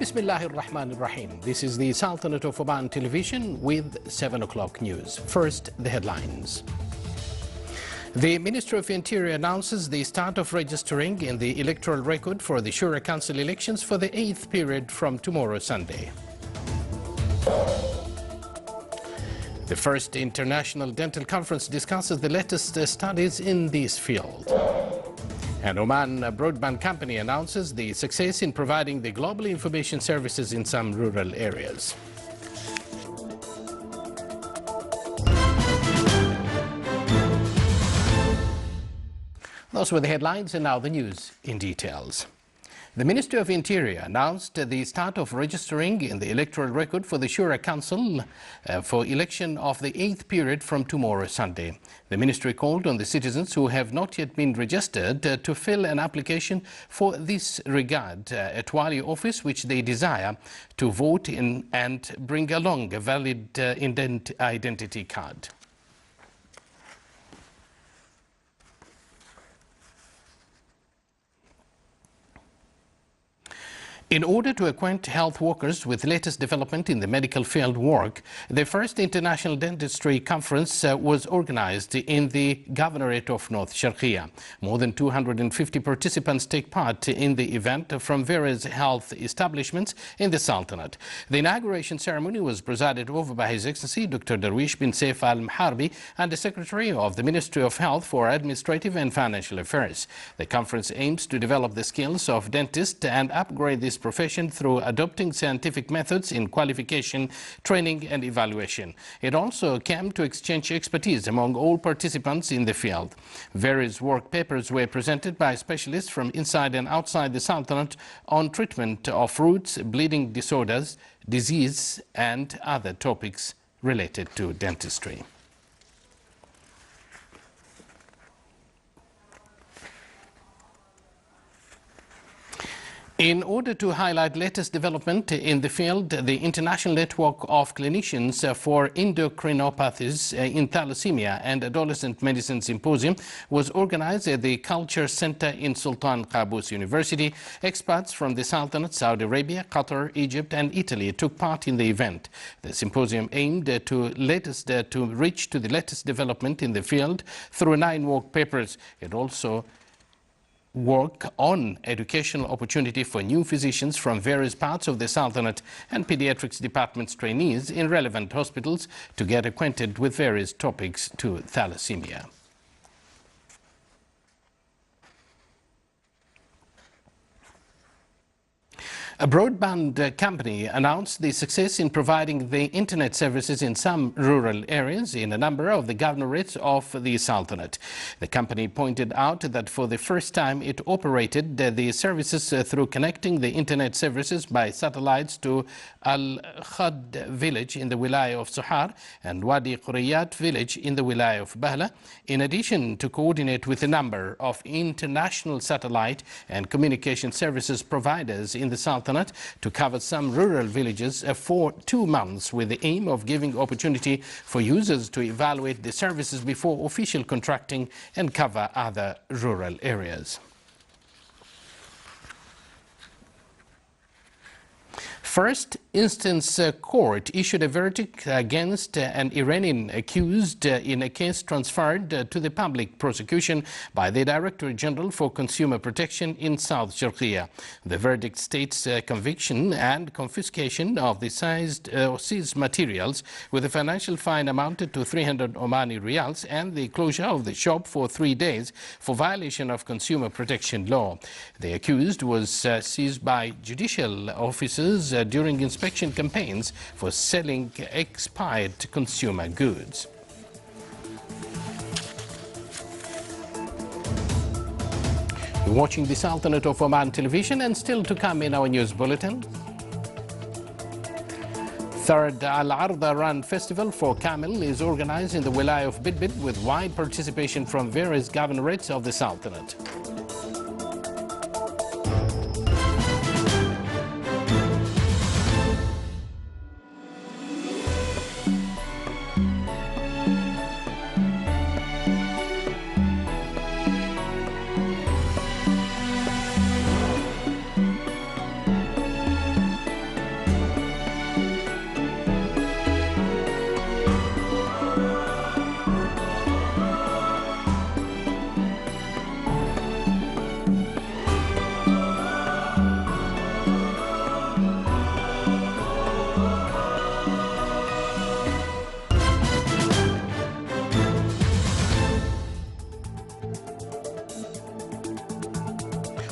Bismillahir Rahmanir Rahim. This is the Sultanate of Oman television with 7 o'clock news. First, the headlines. The Ministry of Interior announces the start of registering in the electoral record for the Shura Council elections for the 8th period from tomorrow, Sunday. The first international dental conference discusses the latest studies in this field. And Oman Broadband Company announces the success in providing the global information services in some rural areas. Those were the headlines, and now the news in details. The Ministry of Interior announced the start of registering in the electoral record for the Shura Council for election of the 8th period from tomorrow, Sunday. The ministry called on the citizens who have not yet been registered to fill an application for this regard at Wali office, which they desire to vote in, and bring along a valid identity card. In order to acquaint health workers with latest development in the medical field work, the first International Dentistry Conference was organized in the Governorate of North Sharqiya. More than 250 participants take part in the event from various health establishments in the Sultanate. The inauguration ceremony was presided over by His Excellency Dr. Darwish bin Saif Al Mharbi and the Secretary of the Ministry of Health for Administrative and Financial Affairs. The conference aims to develop the skills of dentists and upgrade this profession through adopting scientific methods in qualification, training and evaluation. It also came to exchange expertise among all participants in the field. Various work papers were presented by specialists from inside and outside the Sultanate on treatment of roots, bleeding disorders, disease and other topics related to dentistry. In order to highlight latest development in the field, the International Network of Clinicians for Endocrinopathies in Thalassemia and Adolescent Medicine Symposium was organized at the Culture Center in Sultan Qaboos University. Experts from the Sultanate, Saudi Arabia, Qatar, Egypt and Italy took part in the event. The symposium aimed to reach to the latest development in the field through 9 work papers. It also work on educational opportunity for new physicians from various parts of the Sultanate and pediatrics departments trainees in relevant hospitals to get acquainted with various topics to thalassemia. A broadband company announced the success in providing the internet services in some rural areas in a number of the governorates of the Sultanate. The company pointed out that for the first time it operated the services through connecting the internet services by satellites to Al-Khad village in the Wilaya of Suhar and Wadi Quriyat village in the Wilaya of Bahla, in addition to coordinate with a number of international satellite and communication services providers in the Sultanate to cover some rural villages for 2 months, with the aim of giving opportunity for users to evaluate the services before official contracting and cover other rural areas. First instance court issued a verdict against an Iranian accused in a case transferred to the public prosecution by the Director General for Consumer Protection in South Sharqiya. The verdict states conviction and confiscation of the seized materials with a financial fine amounted to 300 Omani riyals and the closure of the shop for 3 days for violation of consumer protection law. The accused was seized by judicial officers during inspection campaigns for selling expired consumer goods. You're watching the Sultanate of Oman television, and still to come in our news bulletin. Third Al-Arda Run Festival for Camel is organized in the Wilaya of Bidbid with wide participation from various governorates of the Sultanate.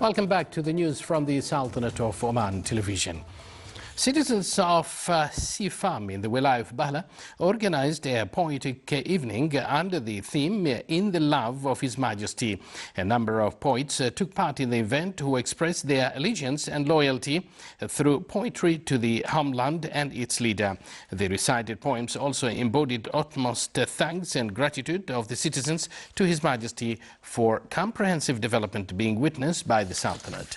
Welcome back to the news from the Sultanate of Oman television. Citizens of Sifam in the Wilaya of Bahla organized a poetic evening under the theme In the Love of His Majesty. A number of poets took part in the event who expressed their allegiance and loyalty through poetry to the homeland and its leader. The recited poems also embodied utmost thanks and gratitude of the citizens to His Majesty for comprehensive development being witnessed by the Sultanate.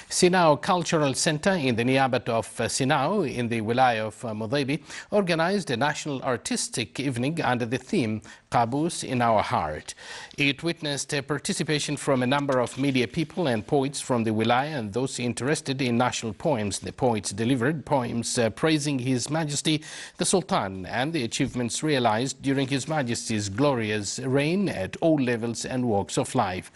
Sinau Cultural Center in the Niabat of Sinau in the Wilaya of Mudaibi organized a national artistic evening under the theme Qaboos in Our Heart. It witnessed participation from a number of media people and poets from the Wilaya and those interested in national poems. The poets delivered poems praising His Majesty the Sultan and the achievements realized during His Majesty's glorious reign at all levels and walks of life.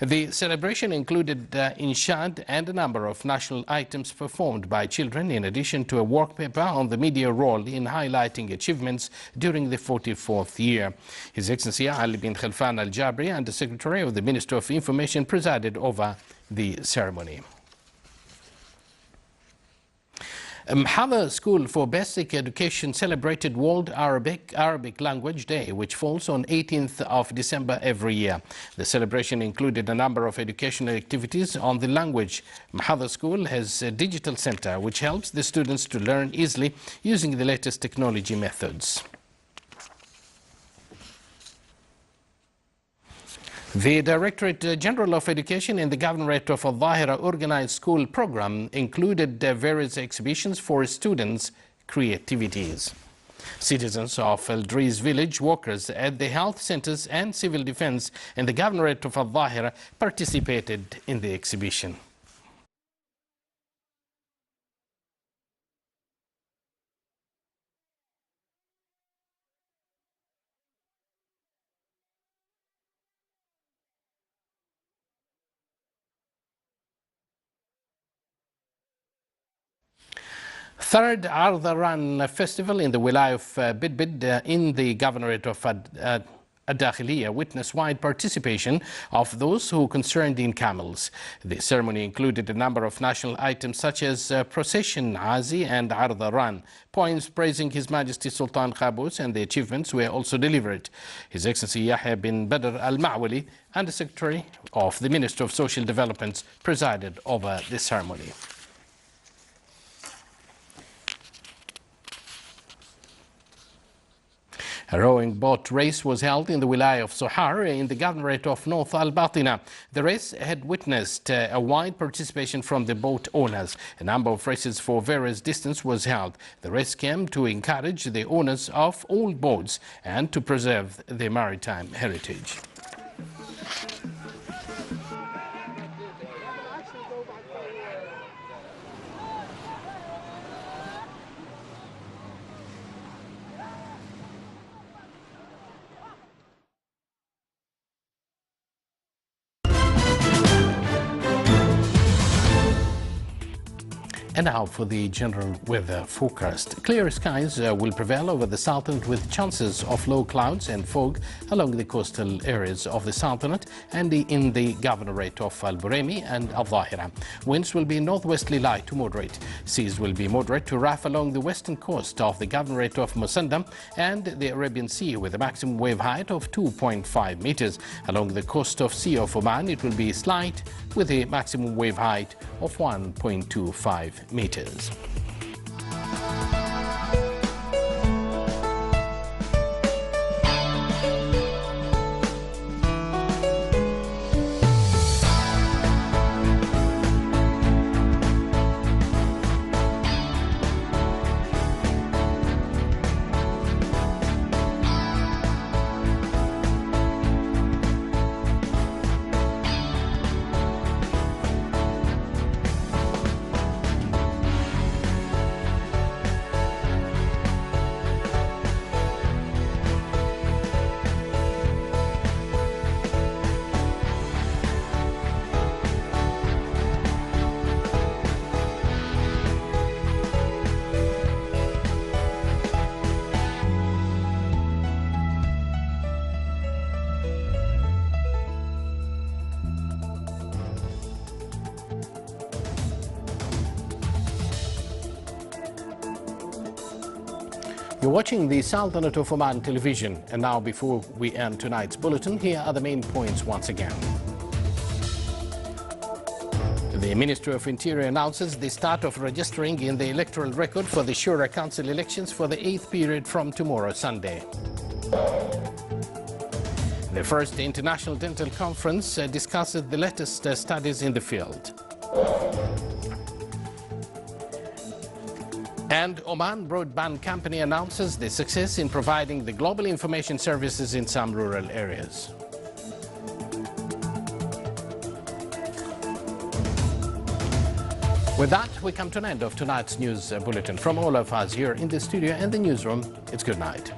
The celebration included Inshad and a number of national items performed by children, in addition to a work paper on the media role in highlighting achievements during the 44th year. His Excellency Ali bin Khalfan Al-Jabri, Under Secretary of the Ministry of Information, presided over the ceremony. Mhada School for Basic Education celebrated World Arabic Language Day, which falls on 18th of December every year. The celebration included a number of educational activities on the language. Mhada School has a digital center which helps the students to learn easily using the latest technology methods. The Directorate General of Education in the Governorate of Al-Dhahira organized school program included various exhibitions for students' creativities. Citizens of Eldrees village, workers at the health centers and civil defense in the Governorate of Al-Dhahira participated in the exhibition. Third Arda Run Festival in the Wilaya of Bidbid in the Governorate of Ad-Dakhiliya witnessed wide participation of those who concerned in camels. The ceremony included a number of national items such as Procession, Azi and Arda Run. Poems praising His Majesty Sultan Qaboos and the achievements were also delivered. His Excellency Yahya bin Badr Al-Ma'wali, Under Secretary of the Ministry of Social Development, presided over the ceremony. A rowing boat race was held in the Wilaya of Sohar in the Governorate of North Al-Batina. The race had witnessed a wide participation from the boat owners. A number of races for various distances was held. The race came to encourage the owners of old boats and to preserve their maritime heritage. And now for the general weather forecast. Clear skies will prevail over the Sultanate with chances of low clouds and fog along the coastal areas of the Sultanate and in the Governorate of Al-Buremi and Al-Dhahira. Winds will be northwesterly light to moderate. Seas will be moderate to rough along the western coast of the Governorate of Musandam and the Arabian Sea with a maximum wave height of 2.5 meters. Along the coast of Sea of Oman, it will be slight with a maximum wave height of 1.25 meters. You're watching the Sultanate of Oman television, and now before we end tonight's bulletin, here are the main points once again. The Ministry of Interior announces the start of registering in the electoral record for the Shura Council elections for the 8th period from tomorrow, Sunday. The first International Dental Conference discusses the latest studies in the field. And Oman Broadband Company announces the success in providing the global information services in some rural areas. With that, we come to an end of tonight's news bulletin. From all of us here in the studio and the newsroom, it's good night.